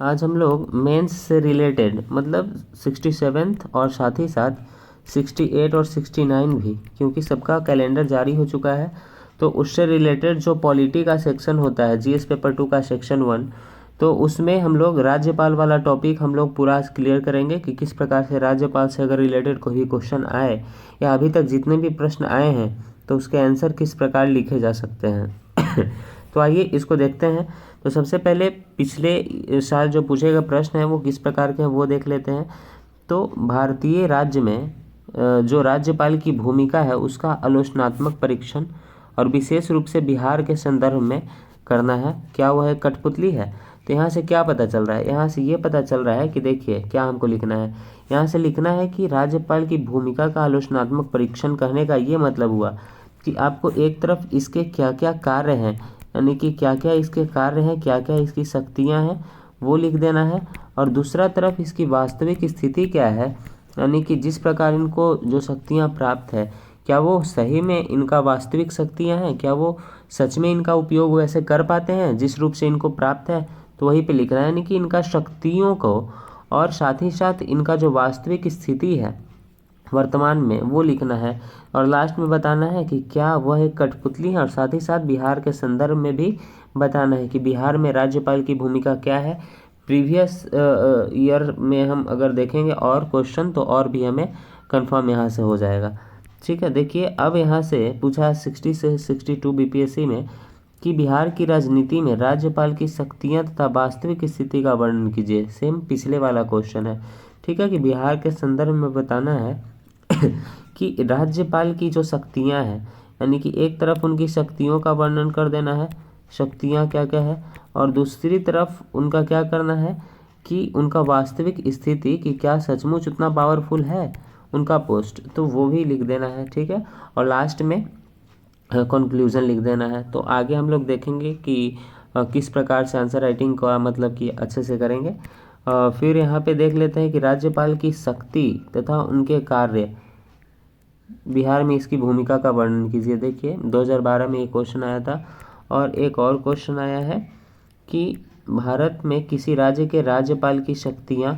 आज हम लोग मेंस से रिलेटेड मतलब 67th और साथ ही साथ 68 और 69 भी, क्योंकि सबका कैलेंडर जारी हो चुका है, तो उससे रिलेटेड जो पॉलिटी का सेक्शन होता है जीएस पेपर 2 का सेक्शन 1, तो उसमें हम लोग राज्यपाल वाला टॉपिक हम लोग पूरा क्लियर करेंगे कि किस प्रकार से राज्यपाल से अगर रिलेटेड कोई भी क्वेश्चन आए या अभी तक जितने भी प्रश्न आए हैं तो उसके आंसर किस प्रकार लिखे जा सकते हैं। तो आइए इसको देखते हैं। तो सबसे पहले पिछले साल जो पूछे गए प्रश्न हैं वो किस प्रकार के हैं वो देख लेते हैं। तो भारतीय राज्य में जो राज्यपाल की भूमिका है उसका आलोचनात्मक परीक्षण और विशेष रूप से बिहार के संदर्भ में करना है। क्या वह एक कठपुतली है? तो यहाँ से क्या पता चल रहा है? यहाँ से ये पता चल रहा है कि देखिए क्या हमको लिखना है। यहाँ से लिखना है कि राज्यपाल की भूमिका का आलोचनात्मक परीक्षण करने का ये मतलब हुआ कि आपको एक तरफ इसके क्या क्या कार्य हैं, यानी कि क्या क्या इसके कार्य हैं, क्या क्या इसकी शक्तियाँ हैं वो लिख देना है, और दूसरा तरफ इसकी वास्तविक स्थिति क्या है, यानी कि जिस प्रकार इनको जो शक्तियाँ प्राप्त है क्या वो सही में इनका वास्तविक शक्तियाँ हैं, क्या वो सच में इनका उपयोग वैसे कर पाते हैं जिस रूप से इनको प्राप्त है, तो वहीं पे लिख रहा है, यानी कि इनका शक्तियों को और साथ ही साथ इनका जो वास्तविक स्थिति है वर्तमान में वो लिखना है, और लास्ट में बताना है कि क्या वह एक कठपुतली है, और साथ ही साथ बिहार के संदर्भ में भी बताना है कि बिहार में राज्यपाल की भूमिका क्या है। प्रीवियस ईयर में हम अगर देखेंगे और क्वेश्चन तो और भी हमें कंफर्म यहाँ से हो जाएगा। ठीक है, देखिए अब यहाँ से पूछा है 60 से 62 बीपीएससी में कि बिहार की राजनीति में राज्यपाल की शक्तियाँ तथा वास्तविक स्थिति का वर्णन कीजिए। सेम पिछले वाला क्वेश्चन है। ठीक है, कि बिहार के संदर्भ में बताना है कि राज्यपाल की जो शक्तियाँ हैं, यानी कि एक तरफ उनकी शक्तियों का वर्णन कर देना है, शक्तियाँ क्या क्या है, और दूसरी तरफ उनका क्या करना है कि उनका वास्तविक स्थिति कि क्या सचमुच उतना पावरफुल है उनका पोस्ट, तो वो भी लिख देना है। ठीक है, और लास्ट में कंक्लूजन लिख देना है। तो आगे हम लोग देखेंगे कि किस प्रकार से आंसर राइटिंग का मतलब कि अच्छे से करेंगे। फिर यहाँ पे देख लेते हैं कि राज्यपाल की शक्ति तथा उनके कार्य, बिहार में इसकी भूमिका का वर्णन कीजिए। देखिए 2012 में एक क्वेश्चन आया था, और एक और क्वेश्चन आया है कि भारत में किसी राज्य के राज्यपाल की शक्तियाँ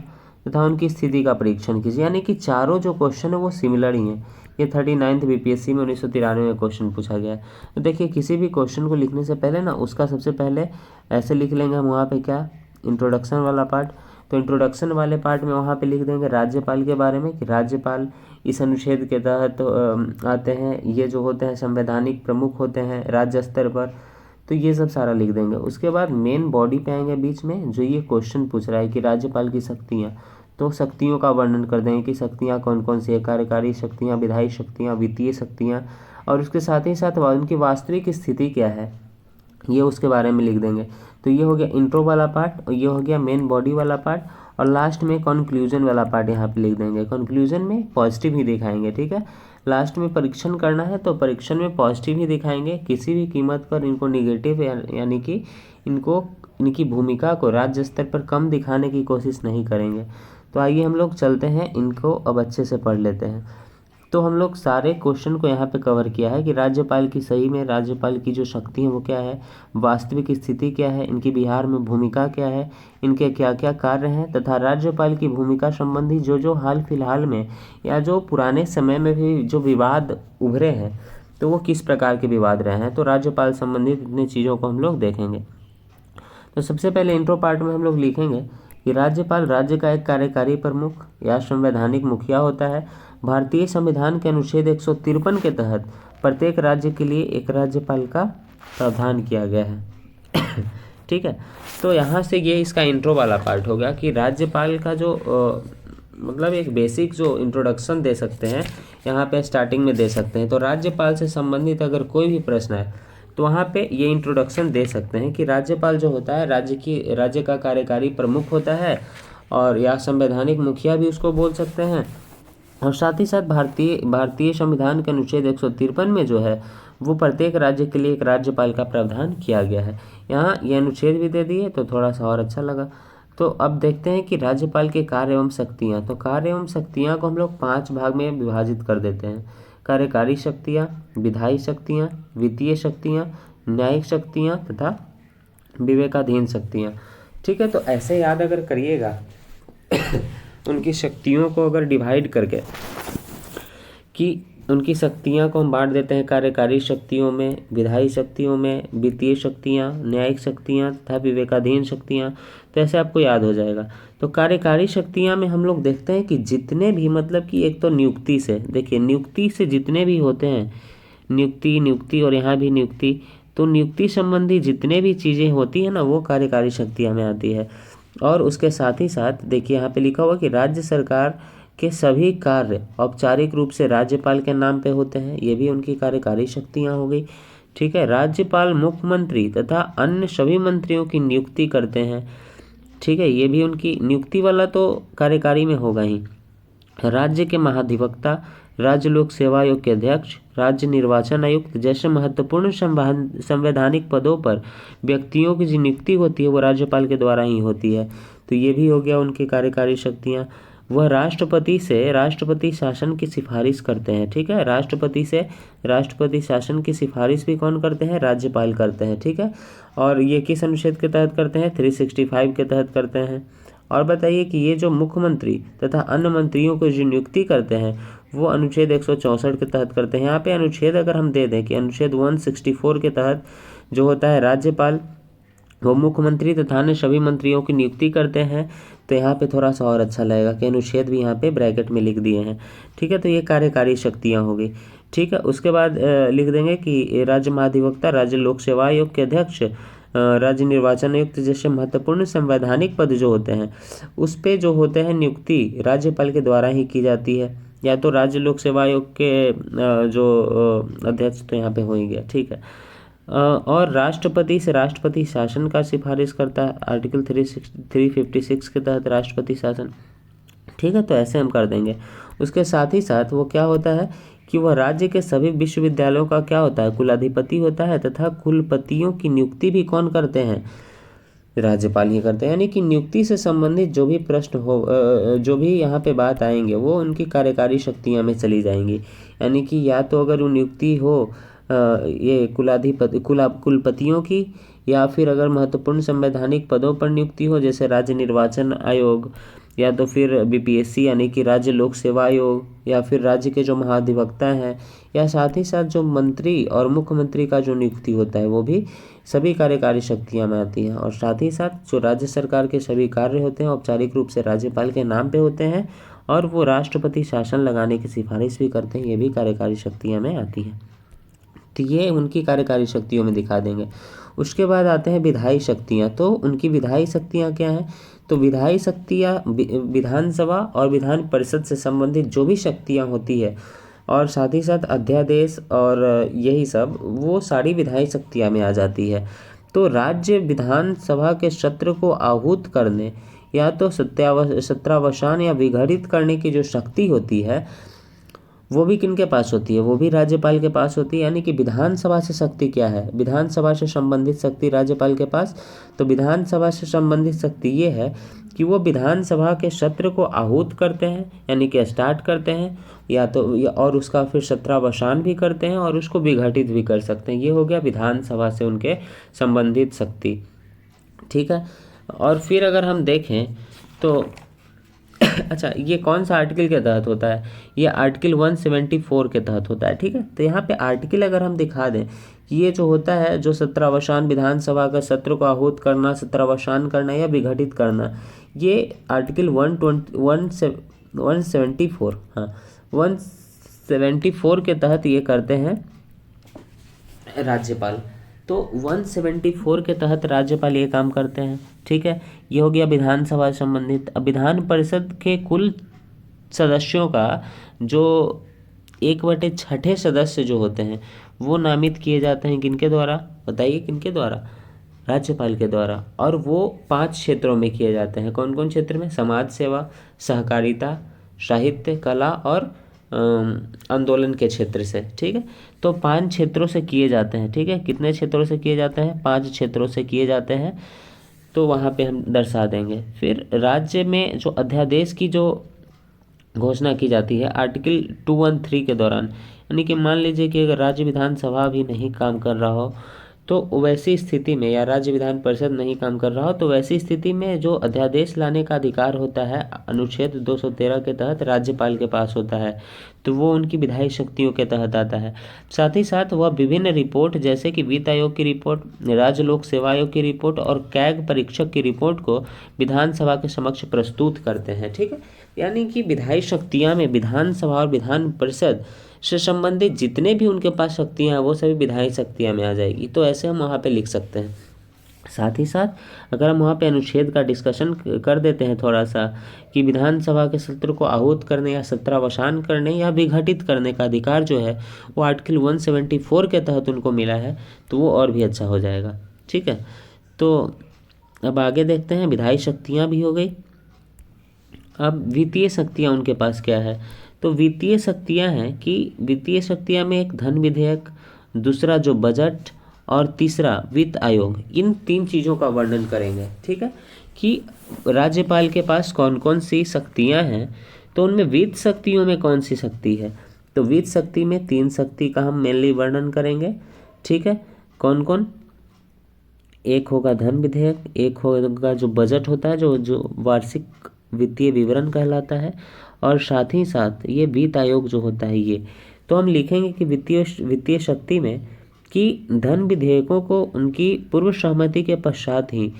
तथा उनकी स्थिति का परीक्षण कीजिए। यानी कि चारों जो क्वेश्चन है वो सिमिलर ही हैं। ये 39th बीपीएससी में 1993 में क्वेश्चन पूछा गया है। तो देखिए किसी भी क्वेश्चन को लिखने से पहले ना उसका सबसे पहले ऐसे लिख लेंगे हम वहाँ पे क्या, इंट्रोडक्शन वाला पार्ट। तो इंट्रोडक्शन वाले पार्ट में वहाँ पे लिख देंगे राज्यपाल के बारे में कि राज्यपाल इस अनुच्छेद के तहत आते हैं, ये जो होते हैं संवैधानिक प्रमुख होते हैं राज्य स्तर पर, तो ये सब सारा लिख देंगे। उसके बाद मेन बॉडी पे आएंगे बीच में, जो ये क्वेश्चन पूछ रहा है कि राज्यपाल की शक्तियाँ, तो शक्तियों का वर्णन कर देंगे कि शक्तियाँ कौन कौन सी है, कार्यकारी शक्तियाँ, विधायी शक्तियाँ, वित्तीय शक्तियाँ, और उसके साथ ही साथ उनकी वास्तविक स्थिति क्या है ये उसके बारे में लिख देंगे। तो ये हो गया इंट्रो वाला पार्ट, और ये हो गया मेन बॉडी वाला पार्ट, और लास्ट में कंक्लूजन वाला पार्ट यहाँ पे लिख देंगे। कंक्लूजन में पॉजिटिव ही दिखाएंगे। ठीक है, लास्ट में परीक्षण करना है तो परीक्षण में पॉजिटिव ही दिखाएंगे, किसी भी कीमत पर इनको निगेटिव यानी कि इनको इनकी भूमिका को राज्य स्तर पर कम दिखाने की कोशिश नहीं करेंगे। तो आइए हम लोग चलते हैं, इनको अब अच्छे से पढ़ लेते हैं। तो हम लोग सारे क्वेश्चन को यहाँ पे कवर किया है कि राज्यपाल की सही में राज्यपाल की जो शक्ति है वो क्या है, वास्तविक स्थिति क्या है, इनकी बिहार में भूमिका क्या है, इनके क्या क्या कार्य हैं, तथा राज्यपाल की भूमिका संबंधी जो जो हाल फिलहाल में या जो पुराने समय में भी जो विवाद उभरे हैं तो वो किस प्रकार के विवाद रहे हैं। तो राज्यपाल संबंधित इतनी चीज़ों को हम लोग देखेंगे। तो सबसे पहले इंट्रो पार्ट में हम लोग लिखेंगे कि राज्यपाल राज्य का एक कार्यकारी प्रमुख या संवैधानिक मुखिया होता है। भारतीय संविधान के अनुच्छेद 153 के तहत प्रत्येक राज्य के लिए एक राज्यपाल का प्रावधान किया गया है। ठीक है, तो यहाँ से ये इसका इंट्रो वाला पार्ट हो गया कि राज्यपाल का जो मतलब एक बेसिक जो इंट्रोडक्शन दे सकते हैं यहाँ पे स्टार्टिंग में दे सकते हैं। तो राज्यपाल से संबंधित अगर कोई भी प्रश्न है तो वहाँ पे ये इंट्रोडक्शन दे सकते हैं कि राज्यपाल जो होता है राज्य का कार्यकारी प्रमुख होता है, और या संवैधानिक मुखिया भी उसको बोल सकते हैं, और साथ ही साथ भारतीय संविधान के अनुच्छेद 153 में जो है वो प्रत्येक राज्य के लिए एक राज्यपाल का प्रावधान किया गया है। यहाँ ये अनुच्छेद भी दे दिए तो थोड़ा सा और अच्छा लगा। तो अब देखते हैं कि राज्यपाल के कार्य एवं शक्तियाँ। तो कार्य एवं शक्तियाँ को हम लोग 5 भाग में विभाजित कर देते हैं। कार्यकारी शक्तियाँ, विधायी शक्तियाँ, वित्तीय शक्तियाँ, न्यायिक शक्तियाँ तथा विवेकाधीन शक्तियाँ। ठीक है, तो ऐसे याद अगर करिएगा उनकी शक्तियों को अगर डिवाइड करके कि उनकी शक्तियाँ को हम बांट देते हैं कार्यकारी शक्तियों में, विधायी शक्तियों में, वित्तीय शक्तियाँ, न्यायिक शक्तियाँ तथा विवेकाधीन शक्तियाँ, तो ऐसे आपको याद हो जाएगा। तो कार्यकारी शक्तियाँ में हम लोग देखते हैं कि जितने भी मतलब कि एक तो नियुक्ति से, देखिए नियुक्ति से जितने भी होते हैं, नियुक्ति और यहाँ भी नियुक्ति, तो नियुक्ति संबंधी जितने भी चीज़ें होती हैं ना वो कार्यकारी शक्तियाँ में आती है। और उसके साथ ही साथ देखिए यहाँ पे लिखा हुआ कि राज्य सरकार के सभी कार्य औपचारिक रूप से राज्यपाल के नाम पे होते हैं, ये भी उनकी कार्यकारी शक्तियाँ हो गई। ठीक है, राज्यपाल मुख्यमंत्री तथा अन्य सभी मंत्रियों की नियुक्ति करते हैं। ठीक है, ये भी उनकी नियुक्ति वाला तो कार्यकारी में होगा ही। राज्य के महाधिवक्ता, राज्य लोक सेवा आयोग के अध्यक्ष, राज्य निर्वाचन आयुक्त जैसे महत्वपूर्ण संवैधानिक पदों पर व्यक्तियों की जो नियुक्ति होती है वो राज्यपाल के द्वारा ही होती है। तो ये भी हो गया उनकी कार्यकारी शक्तियाँ। वह राष्ट्रपति से राष्ट्रपति शासन की सिफारिश करते हैं। ठीक है, राष्ट्रपति से राष्ट्रपति शासन की सिफारिश भी कौन करते हैं? राज्यपाल करते हैं। ठीक है, और ये किस अनुच्छेद के तहत करते हैं? 365 के तहत करते हैं। और बताइए कि ये जो मुख्यमंत्री तथा अन्य मंत्रियों को जो नियुक्ति करते हैं वो अनुच्छेद 164 के तहत करते हैं। यहाँ पे अनुच्छेद अगर हम दे दें कि अनुच्छेद 164 के तहत जो होता है राज्यपाल वो मुख्यमंत्री तथा अन्य सभी मंत्रियों की नियुक्ति करते हैं, तो यहाँ पे थोड़ा सा और अच्छा लगेगा कि अनुच्छेद भी यहाँ पे ब्रैकेट में लिख दिए हैं। ठीक है, तो ये कार्यकारी शक्तियाँ हो गई। ठीक है, उसके बाद लिख देंगे कि राज्य महाधिवक्ता, राज्य लोक सेवा आयोग के अध्यक्ष, राज्य निर्वाचन आयुक्त जैसे महत्वपूर्ण संवैधानिक पद जो होते हैं उस पे जो होते हैं नियुक्ति राज्यपाल के द्वारा ही की जाती है, या तो राज्य लोक सेवा आयोग के जो अध्यक्ष तो यहाँ पे हो ही गया। ठीक है, और राष्ट्रपति से राष्ट्रपति शासन का सिफारिश करता है, आर्टिकल 356 के तहत राष्ट्रपति शासन। ठीक है, तो ऐसे हम कर देंगे। उसके साथ ही साथ वो क्या होता है कि वह राज्य के सभी विश्वविद्यालयों का क्या होता है? कुलाधिपति होता है, तथा कुलपतियों की नियुक्ति भी कौन करते हैं? राज्यपाल ही करते हैं। यानी कि नियुक्ति से संबंधित जो भी प्रश्न हो, जो भी यहाँ पे बात आएंगे वो उनकी कार्यकारी शक्तियाँ में चली जाएंगी। यानी कि या तो अगर वो नियुक्ति हो ये कुलपतियों की, या फिर अगर महत्वपूर्ण संवैधानिक पदों पर नियुक्ति हो जैसे राज्य निर्वाचन आयोग, या तो फिर बीपीएससी यानी कि राज्य लोक सेवा आयोग, या फिर राज्य के जो महाधिवक्ता हैं, या साथ ही साथ जो मंत्री और मुख्यमंत्री का जो नियुक्ति होता है वो भी सभी कार्यकारी शक्तियां में आती हैं। और साथ ही साथ जो राज्य सरकार के सभी कार्य होते हैं औपचारिक रूप से राज्यपाल के नाम पे होते हैं, और वो राष्ट्रपति शासन लगाने की सिफारिश भी करते हैं, ये भी कार्यकारी शक्तियाँ में आती हैं। तो ये उनकी कार्यकारी शक्तियों में दिखा देंगे। उसके बाद आते हैं विधायी शक्तियाँ। तो उनकी विधायी शक्तियाँ क्या हैं? तो विधायी शक्तियाँ विधानसभा और विधान परिषद से संबंधित जो भी शक्तियाँ होती है, और साथ ही साथ अध्यादेश और यही सब, वो सारी विधायी शक्तियाँ में आ जाती है। तो राज्य विधानसभा के सत्र को आहूत करने या तो सत्रावसान या विघटित करने की जो शक्ति होती है वो भी किनके पास होती है? वो भी राज्यपाल के पास होती है। यानी कि विधानसभा से शक्ति क्या है? विधानसभा से संबंधित शक्ति राज्यपाल के पास। तो विधानसभा से संबंधित शक्ति ये है कि वो विधानसभा के सत्र को आहूत करते हैं, यानी कि स्टार्ट करते हैं, या तो और उसका फिर सत्रावसान भी करते हैं, और उसको विघटित भी कर सकते हैं। ये हो गया विधानसभा से उनके संबंधित शक्ति। ठीक है, और फिर अगर हम देखें तो अच्छा, ये कौन सा आर्टिकल के तहत होता है? ये आर्टिकल 174 के तहत होता है। ठीक है, तो यहाँ पे आर्टिकल अगर हम दिखा दें कि ये जो होता है, जो सत्रावसान, विधानसभा का सत्र को आहूत करना, सत्रावसान करना या विघटित करना, ये आर्टिकल 174 हाँ 174 के तहत ये करते हैं राज्यपाल। तो 174 के तहत राज्यपाल ये काम करते हैं। ठीक है, ये हो गया विधानसभा से संबंधित। अब विधान परिषद के कुल सदस्यों का जो 1/6 सदस्य जो होते हैं वो नामित किए जाते हैं किनके द्वारा? बताइए किनके द्वारा? राज्यपाल के द्वारा। और वो 5 क्षेत्रों में किए जाते हैं। कौन कौन क्षेत्र में? समाज सेवा, सहकारिता, साहित्य, कला और आंदोलन के क्षेत्र से। ठीक है, तो 5 क्षेत्रों से किए जाते हैं। ठीक है, कितने क्षेत्रों से किए जाते हैं? 5 क्षेत्रों से किए जाते हैं। तो वहाँ पे हम दर्शा देंगे। फिर राज्य में जो अध्यादेश की जो घोषणा की जाती है आर्टिकल 213 के दौरान, यानी कि मान लीजिए कि अगर राज्य विधानसभा भी नहीं काम कर रहा हो तो वैसी स्थिति में, या राज्य विधान परिषद नहीं काम कर रहा हो, तो वैसी स्थिति में जो अध्यादेश लाने का अधिकार होता है अनुच्छेद 213 के तहत राज्यपाल के पास होता है, तो वो उनकी विधायी शक्तियों के तहत आता है। साथ ही साथ वह विभिन्न रिपोर्ट जैसे कि वित्त आयोग की रिपोर्ट, राज्य लोक सेवा आयोग की रिपोर्ट और कैग परीक्षक की रिपोर्ट को विधानसभा के समक्ष प्रस्तुत करते हैं। ठीक है, यानी कि विधायी शक्तियाँ में विधानसभा और विधान परिषद से संबंधित जितने भी उनके पास शक्तियाँ हैं वो सभी विधायी शक्तियाँ में आ जाएगी। तो ऐसे हम वहाँ पे लिख सकते हैं। साथ ही साथ अगर हम वहाँ पे अनुच्छेद का डिस्कशन कर देते हैं थोड़ा सा, कि विधानसभा के सत्र को आहूत करने या सत्रावसान करने या विघटित करने का अधिकार जो है वो आर्टिकल 174 के तहत उनको मिला है, तो वो और भी अच्छा हो जाएगा। ठीक है, तो अब आगे देखते हैं। विधायी शक्तियाँ भी हो गई। अब वित्तीय शक्तियाँ उनके पास क्या है, तो वित्तीय शक्तियाँ हैं कि वित्तीय शक्तियाँ में एक धन विधेयक, दूसरा जो बजट और तीसरा वित्त आयोग, इन 3 चीज़ों का वर्णन करेंगे। ठीक है, कि राज्यपाल के पास कौन कौन सी शक्तियाँ हैं, तो उनमें वित्त शक्तियों में कौन सी शक्ति है, तो वित्त शक्ति में 3 शक्ति का हम मेनली वर्णन करेंगे। ठीक है, कौन कौन, एक होगा धन विधेयक, एक होगा जो बजट होता है जो वार्षिक वित्तीय विवरण कहलाता है, और साथ ही साथ ये वित्त आयोग जो होता है ये। तो हम लिखेंगे कि वित्तीय शक्ति में कि धन विधेयकों को उनकी पूर्व सहमति के पश्चात ही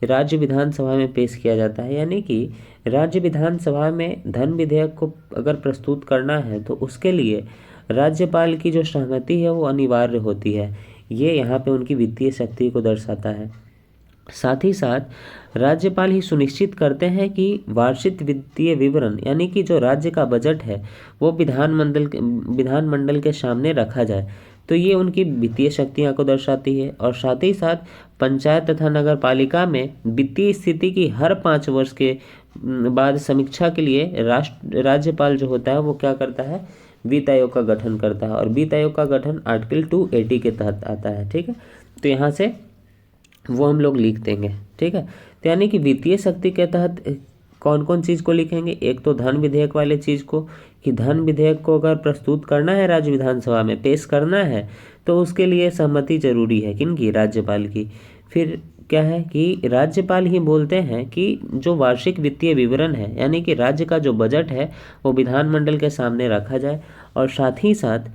राज्य विधानसभा में पेश किया जाता है, यानी कि राज्य विधानसभा में धन विधेयक को अगर प्रस्तुत करना है तो उसके लिए राज्यपाल की जो सहमति है वो अनिवार्य होती है। ये यहाँ पे उनकी वित्तीय शक्ति को दर्शाता है। साथ ही साथ राज्यपाल ही सुनिश्चित करते हैं कि वार्षिक वित्तीय विवरण यानी कि जो राज्य का बजट है वो विधानमंडल के सामने रखा जाए, तो ये उनकी वित्तीय शक्तियाँ को दर्शाती है। और साथ ही साथ पंचायत तथा नगर पालिका में वित्तीय स्थिति की हर 5 वर्ष के बाद समीक्षा के लिए राज्यपाल जो होता है वो क्या करता है, वित्त आयोग का गठन करता है, और वित्त आयोग का गठन आर्टिकल 280 के तहत आता है। ठीक है, तो यहाँ से वो हम लोग लिख देंगे। ठीक है, तो यानी कि वित्तीय शक्ति के तहत कौन कौन चीज़ को लिखेंगे, एक तो धन विधेयक वाले चीज़ को, कि धन विधेयक को अगर प्रस्तुत करना है राज्य विधानसभा में पेश करना है तो उसके लिए सहमति जरूरी है किनकी, राज्यपाल की। फिर क्या है कि राज्यपाल ही बोलते हैं कि जो वार्षिक वित्तीय विवरण है यानी कि राज्य का जो बजट है वो विधानमंडल के सामने रखा जाए, और साथ ही साथ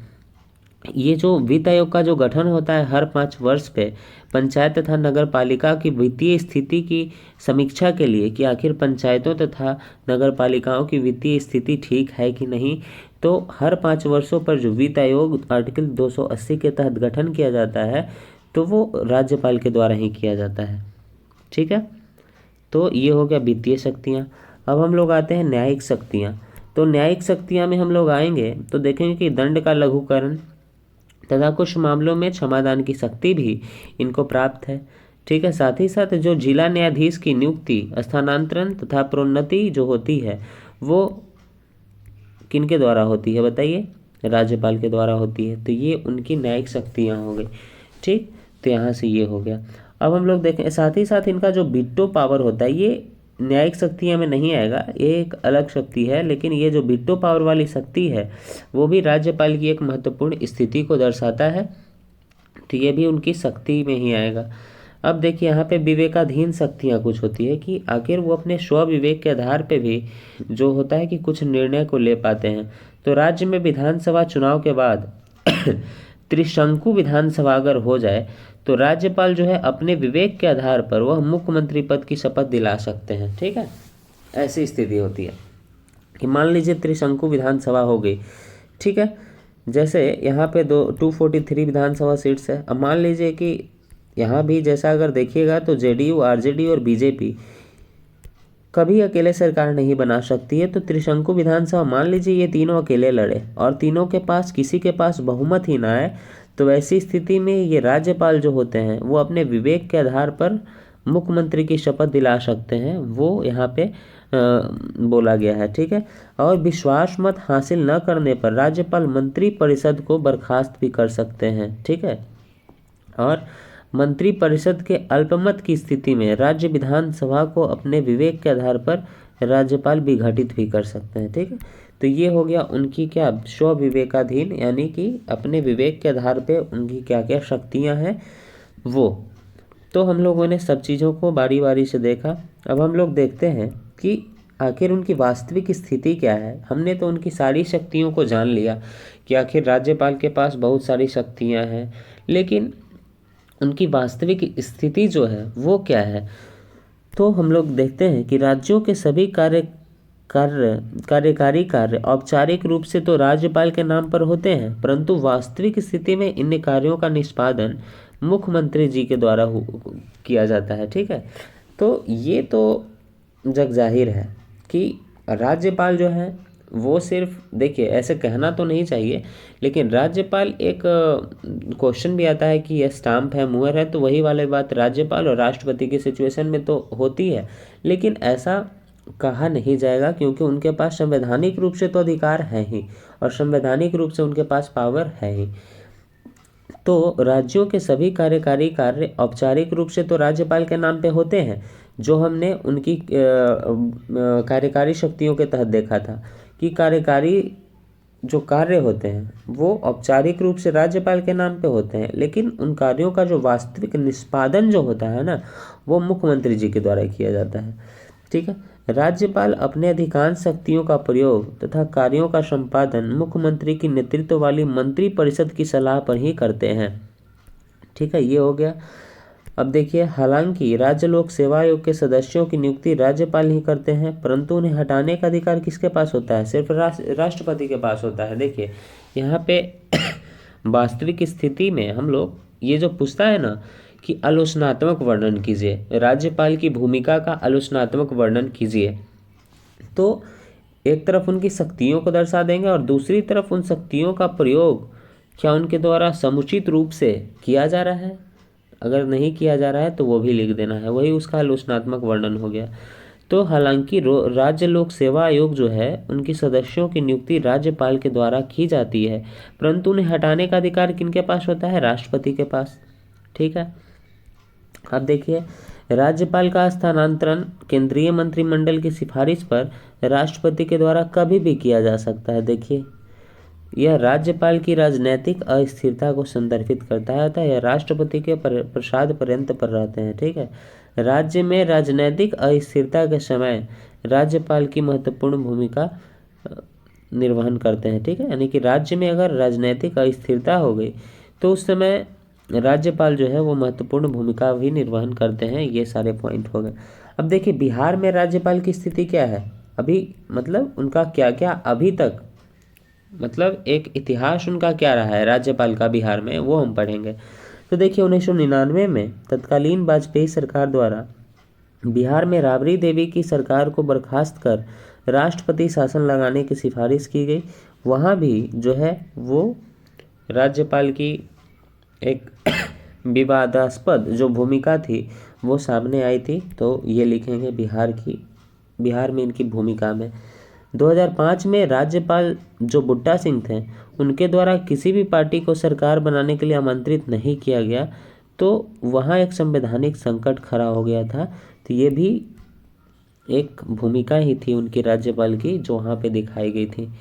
ये जो वित्त आयोग का जो गठन होता है हर 5 वर्ष पे पंचायत तथा नगर पालिका की वित्तीय स्थिति की समीक्षा के लिए, कि आखिर पंचायतों तथा नगर पालिकाओं की वित्तीय स्थिति ठीक है कि नहीं, तो हर 5 वर्षों पर जो वित्त आयोग आर्टिकल 280 के तहत गठन किया जाता है तो वो राज्यपाल के द्वारा ही किया जाता है। ठीक है, तो ये हो गया वित्तीय शक्तियाँ। अब हम लोग आते हैं न्यायिक शक्तियाँ। तो न्यायिक शक्तियाँ में हम लोग आएंगे तो देखेंगे कि दंड का लघुकरण तथा कुछ मामलों में क्षमादान की शक्ति भी इनको प्राप्त है। ठीक है, साथ ही साथ जो जिला न्यायाधीश की नियुक्ति, स्थानांतरण तथा प्रोन्नति जो होती है वो किनके द्वारा होती है बताइए, राज्यपाल के द्वारा होती है, तो ये उनकी न्यायिक शक्तियाँ हो गई। ठीक, तो यहाँ से ये हो गया। अब हम लोग देखें साथ ही साथ इनका जो वीटो पावर होता है ये न्यायिक शक्तियाँ में नहीं आएगा, ये एक अलग शक्ति है, लेकिन ये जो वीटो पावर वाली शक्ति है वो भी राज्यपाल की एक महत्वपूर्ण स्थिति को दर्शाता है, तो ये भी उनकी शक्ति में ही आएगा। अब देखिए यहाँ पे विवेकाधीन शक्तियाँ कुछ होती है कि आखिर वो अपने स्व विवेक के आधार पे भी जो होता है कि कुछ निर्णय को ले पाते हैं। तो राज्य में विधानसभा चुनाव के बाद त्रिशंकु विधानसभा अगर हो जाए तो राज्यपाल जो है अपने विवेक के आधार पर वह मुख्यमंत्री पद की शपथ दिला सकते हैं। ठीक है, ऐसी स्थिति होती है कि मान लीजिए त्रिशंकु विधानसभा हो गई। ठीक है, जैसे यहाँ पे 243 विधानसभा सीट्स है। अब मान लीजिए कि यहाँ भी जैसा अगर देखिएगा तो जेडीयू, आरजेडी और बीजेपी कभी अकेले सरकार नहीं बना सकती है। तो त्रिशंकु विधानसभा मान लीजिए ये तीनों अकेले लड़े और तीनों के पास किसी के पास बहुमत ही ना आए, तो वैसी स्थिति में ये राज्यपाल जो होते हैं वो अपने विवेक के आधार पर मुख्यमंत्री की शपथ दिला सकते हैं, वो यहाँ पे बोला गया है। ठीक है, और विश्वास मत हासिल न करने पर राज्यपाल मंत्री परिषद को बर्खास्त भी कर सकते हैं। ठीक है, और मंत्री परिषद के अल्पमत की स्थिति में राज्य विधानसभा को अपने विवेक के आधार पर राज्यपाल विघटित भी कर सकते हैं। ठीक है, तो ये हो गया उनकी क्या स्व विवेकाधीन, यानी कि अपने विवेक के आधार पे उनकी क्या क्या शक्तियां हैं वो। तो हम लोगों ने सब चीज़ों को बारी बारी से देखा। अब हम लोग देखते हैं कि आखिर उनकी वास्तविक स्थिति क्या है। हमने तो उनकी सारी शक्तियों को जान लिया कि आखिर राज्यपाल के पास बहुत सारी शक्तियां हैं, लेकिन उनकी वास्तविक स्थिति जो है वो क्या है। तो हम लोग देखते हैं कि राज्यों के सभी कार्यकारी कार्य औपचारिक रूप से तो राज्यपाल के नाम पर होते हैं, परंतु वास्तविक स्थिति में इन कार्यों का निष्पादन मुख्यमंत्री जी के द्वारा किया जाता है। ठीक है, तो ये तो जग जाहिर है कि राज्यपाल जो है वो सिर्फ, देखिए ऐसे कहना तो नहीं चाहिए, लेकिन राज्यपाल एक क्वेश्चन भी आता है कि यह स्टाम्प है, मुहर है, तो वही वाली बात राज्यपाल और राष्ट्रपति की सिचुएशन में तो होती है, लेकिन ऐसा कहा नहीं जाएगा क्योंकि उनके पास संवैधानिक रूप से तो अधिकार है ही और संवैधानिक रूप से उनके पास पावर है ही। तो राज्यों के सभी कार्यकारी कार्य औपचारिक रूप से तो राज्यपाल के नाम पे होते हैं, जो हमने उनकी कार्यकारी शक्तियों के तहत देखा था कि कार्यकारी जो कार्य होते हैं वो औपचारिक रूप से राज्यपाल के नाम पे होते हैं, लेकिन उन कार्यों का जो वास्तविक निष्पादन जो होता है ना, वो मुख्यमंत्री जी के द्वारा किया जाता है। ठीक है, राज्यपाल अपने अधिकांश शक्तियों का प्रयोग तथा कार्यों का संपादन मुख्यमंत्री की नेतृत्व वाली मंत्री परिषद की सलाह पर ही करते हैं। ठीक है, ये हो गया। अब देखिए, हालांकि राज्य लोक सेवा आयोग के सदस्यों की नियुक्ति राज्यपाल ही करते हैं, परंतु उन्हें हटाने का अधिकार किसके पास होता है? सिर्फ राष्ट्रपति के पास होता है। देखिए यहाँ पे वास्तविक स्थिति में हम लोग ये जो पूछता है ना कि आलोचनात्मक वर्णन कीजिए, राज्यपाल की भूमिका का आलोचनात्मक वर्णन कीजिए, तो एक तरफ उनकी शक्तियों को दर्शा देंगे और दूसरी तरफ उन शक्तियों का प्रयोग क्या उनके द्वारा समुचित रूप से किया जा रहा है। अगर नहीं किया जा रहा है तो वो भी लिख देना है, वही उसका आलोचनात्मक वर्णन हो गया। तो हालांकि राज्य लोक सेवा आयोग जो है उनकी सदस्यों की नियुक्ति राज्यपाल के द्वारा की जाती है, परंतु उन्हें हटाने का अधिकार किनके पास होता है? राष्ट्रपति के पास। ठीक है, अब देखिए, राज्यपाल का स्थानांतरण केंद्रीय मंत्रिमंडल की सिफारिश पर राष्ट्रपति के द्वारा कभी भी किया जा सकता है। देखिए, यह राज्यपाल की राजनीतिक अस्थिरता को संदर्भित करता है, अतः यह राष्ट्रपति के प्रसाद पर्यंत पर रहते हैं। ठीक है, राज्य में राजनीतिक अस्थिरता के समय राज्यपाल की महत्वपूर्ण भूमिका निर्वहन करते हैं। ठीक है, यानी कि राज्य में अगर राजनीतिक अस्थिरता हो गई तो उस समय राज्यपाल जो है वो महत्वपूर्ण भूमिका भी निर्वहन करते हैं। ये सारे पॉइंट हो गए। अब देखिए, बिहार में राज्यपाल की स्थिति क्या है अभी, मतलब उनका क्या क्या अभी तक, मतलब एक इतिहास उनका क्या रहा है राज्यपाल का बिहार में, वो हम पढ़ेंगे। तो देखिए, 1999 में तत्कालीन वाजपेयी सरकार द्वारा बिहार में राबड़ी देवी की सरकार को बर्खास्त कर राष्ट्रपति शासन लगाने की सिफारिश की गई। वहाँ भी जो है वो राज्यपाल की एक विवादास्पद जो भूमिका थी वो सामने आई थी, तो ये लिखेंगे बिहार में इनकी भूमिका में। 2005 में राज्यपाल जो बुट्टा सिंह थे उनके द्वारा किसी भी पार्टी को सरकार बनाने के लिए आमंत्रित नहीं किया गया, तो वहाँ एक संवैधानिक संकट खड़ा हो गया था। तो ये भी एक भूमिका ही थी उनकी राज्यपाल की जो वहाँ पे दिखाई गई थी।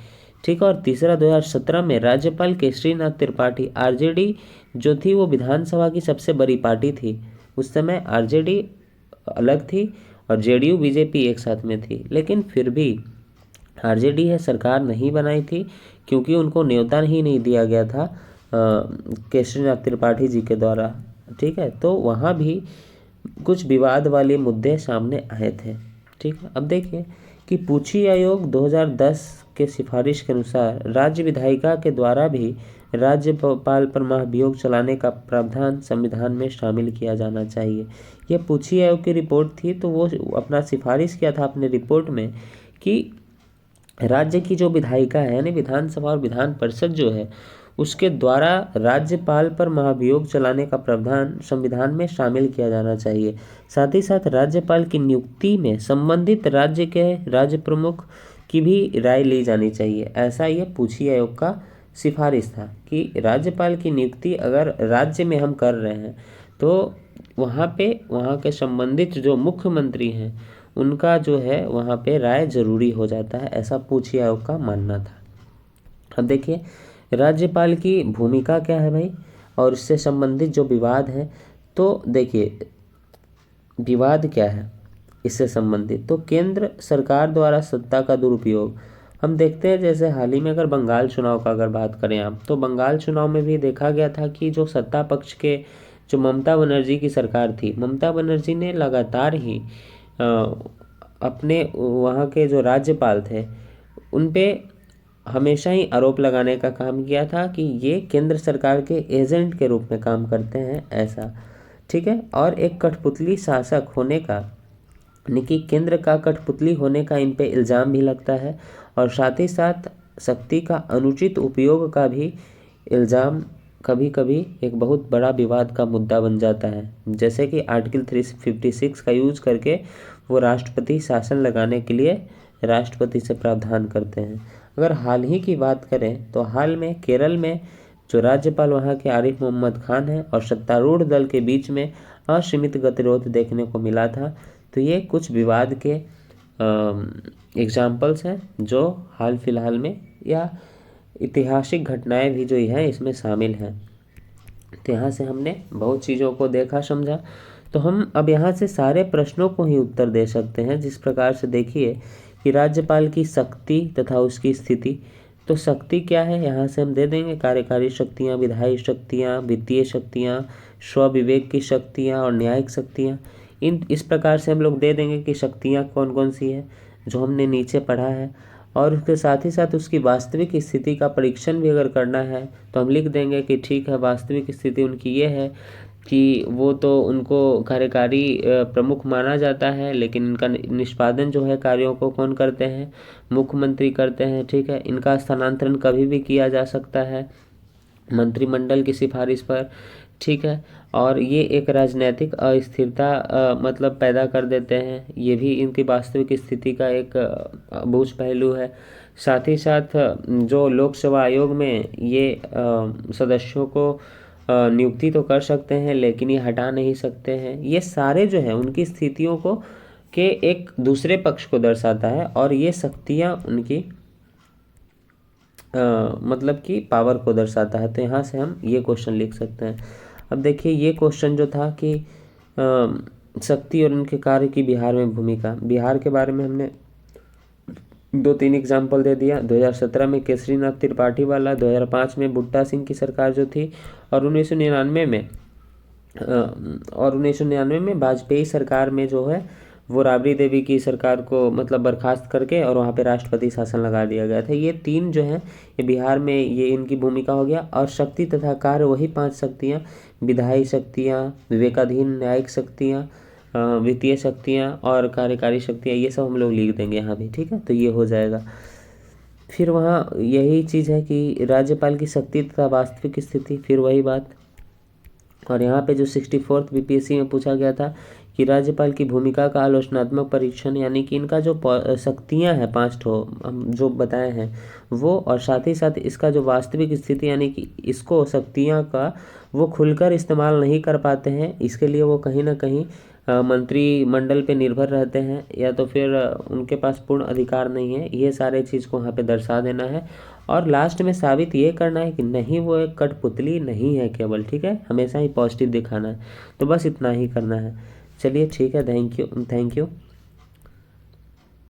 ठीक है, और तीसरा 2017 में राज्यपाल केसरीनाथ त्रिपाठी, आरजेडी जो थी वो विधानसभा की सबसे बड़ी पार्टी थी। उस समय आरजेडी अलग थी और जेडीयू बीजेपी एक साथ में थी, लेकिन फिर भी आरजेडी है सरकार नहीं बनाई थी क्योंकि उनको न्योता ही नहीं दिया गया था केसरीनाथ त्रिपाठी जी के द्वारा। ठीक है, तो वहाँ भी कुछ विवाद वाले मुद्दे सामने आए थे। ठीक है, अब देखिए कि पूछी आयोग 2010 के सिफारिश के अनुसार राज्य विधायिका के द्वारा भी राज्यपाल पर महाभियोग चलाने का प्रावधान संविधान में शामिल किया जाना चाहिए। यह पूछी आयोग की रिपोर्ट थी, तो वो अपना सिफारिश किया था अपने रिपोर्ट में कि राज्य की जो विधायिका है यानी विधानसभा और विधान परिषद जो है उसके द्वारा राज्यपाल पर महाभियोग चलाने का प्रावधान संविधान में शामिल किया जाना चाहिए। साथ ही साथ राज्यपाल की नियुक्ति में संबंधित राज्य के राज्य प्रमुख की भी राय ली जानी चाहिए। ऐसा ये पूछी आयोग का सिफारिश था कि राज्यपाल की नियुक्ति अगर राज्य में हम कर रहे हैं तो वहाँ के संबंधित जो मुख्यमंत्री हैं उनका जो है वहाँ पे राय जरूरी हो जाता है, ऐसा पूछी आयोग का मानना था। अब देखिए राज्यपाल की भूमिका क्या है भाई, और इससे संबंधित जो विवाद है, तो देखिए विवाद क्या है इससे संबंधित, तो केंद्र सरकार द्वारा सत्ता का दुरुपयोग हम देखते हैं। जैसे हाल ही में अगर बंगाल चुनाव का अगर बात करें आप, तो बंगाल चुनाव में भी देखा गया था कि जो सत्ता पक्ष के जो ममता बनर्जी की सरकार थी, ममता बनर्जी ने लगातार ही अपने वहाँ के जो राज्यपाल थे उन पे हमेशा ही आरोप लगाने का काम किया था कि ये केंद्र सरकार के एजेंट के रूप में काम करते हैं, ऐसा, ठीक है। और एक कठपुतली शासक होने का, यानी कि केंद्र का कठपुतली होने का इन पे इल्ज़ाम भी लगता है, और साथ ही साथ शक्ति का अनुचित उपयोग का भी इल्ज़ाम कभी कभी एक बहुत बड़ा विवाद का मुद्दा बन जाता है। जैसे कि आर्टिकल 356 का यूज करके वो राष्ट्रपति शासन लगाने के लिए राष्ट्रपति से प्रावधान करते हैं। अगर हाल ही की बात करें तो हाल में केरल में जो राज्यपाल वहाँ के आरिफ मोहम्मद खान हैं और सत्तारूढ़ दल के बीच में असीमित गतिरोध देखने को मिला था। तो ये कुछ विवाद के एग्जाम्पल्स हैं जो हाल फिलहाल में या ऐतिहासिक घटनाएं भी जो हैं इसमें शामिल हैं। तो यहाँ से हमने बहुत चीज़ों को देखा समझा। तो हम अब यहाँ से सारे प्रश्नों को ही उत्तर दे सकते हैं। जिस प्रकार से देखिए कि राज्यपाल की शक्ति तथा उसकी स्थिति, तो शक्ति क्या है यहाँ से हम दे देंगे कार्यकारी शक्तियाँ, विधायी शक्तियाँ, वित्तीय शक्तियाँ, स्वविवेक की शक्तियाँ और न्यायिक शक्तियाँ। इस प्रकार से हम लोग दे देंगे कि शक्तियाँ कौन कौन सी है जो हमने नीचे पढ़ा है। और उसके साथ ही साथ उसकी वास्तविक स्थिति का परीक्षण भी अगर करना है तो हम लिख देंगे कि ठीक है, वास्तविक स्थिति उनकी ये है कि वो तो उनको कार्यकारी प्रमुख माना जाता है, लेकिन इनका निष्पादन जो है कार्यों को कौन करते हैं, मुख्यमंत्री करते हैं, ठीक है। इनका स्थानांतरण कभी भी किया जा सकता है मंत्रिमंडल की सिफारिश पर, ठीक है। और ये एक राजनीतिक अस्थिरता मतलब पैदा कर देते हैं, ये भी इनकी वास्तविक स्थिति का एक अबूझ पहलू है। साथ ही साथ जो लोकसेवा आयोग में ये सदस्यों को नियुक्ति तो कर सकते हैं लेकिन ये हटा नहीं सकते हैं। ये सारे जो हैं उनकी स्थितियों को के एक दूसरे पक्ष को दर्शाता है, और ये शक्तियाँ उनकी मतलब कि पावर को दर्शाता है। तो यहाँ से हम ये क्वेश्चन लिख सकते हैं। अब देखिए ये क्वेश्चन जो था कि शक्ति और उनके कार्य की बिहार में भूमिका, बिहार के बारे में हमने 2-3 एग्जाम्पल दे दिया। 2017 में केसरीनाथ त्रिपाठी वाला, 2005 में भुट्टा सिंह की सरकार जो थी, और 1999 में वाजपेयी सरकार में जो है वो राबड़ी देवी की सरकार को मतलब बर्खास्त करके और वहाँ पे राष्ट्रपति शासन लगा दिया गया था। ये 3 जो हैं ये बिहार में ये इनकी भूमिका हो गया। और शक्ति तथा कार्य वही 5 शक्तियाँ, विधायी शक्तियाँ, विवेकाधीन न्यायिक शक्तियाँ, वित्तीय शक्तियाँ और कार्यकारी शक्तियाँ, ये सब हम लोग लिख देंगे यहाँ भी, ठीक है। तो ये हो जाएगा। फिर वहाँ यही चीज़ है कि राज्यपाल की शक्ति तथा वास्तविक स्थिति, फिर वही बात। और यहाँ पे जो 64th बीपीएससी में पूछा गया था कि राज्यपाल की भूमिका का आलोचनात्मक परीक्षण, यानी कि इनका जो शक्तियाँ हैं 5 ठो हम जो बताए हैं वो, और साथ ही साथ इसका जो वास्तविक स्थिति यानी कि इसको शक्तियाँ का वो खुलकर इस्तेमाल नहीं कर पाते हैं, इसके लिए वो कहीं ना कहीं मंत्रिमंडल पे निर्भर रहते हैं या तो फिर उनके पास पूर्ण अधिकार नहीं है। ये सारे चीज़ को वहाँ पे दर्शा देना है। और लास्ट में साबित ये करना है कि नहीं वो एक कठपुतली नहीं है केवल, ठीक है, हमेशा ही पॉजिटिव दिखाना है। तो बस इतना ही करना है। चलिए ठीक है, थैंक यू।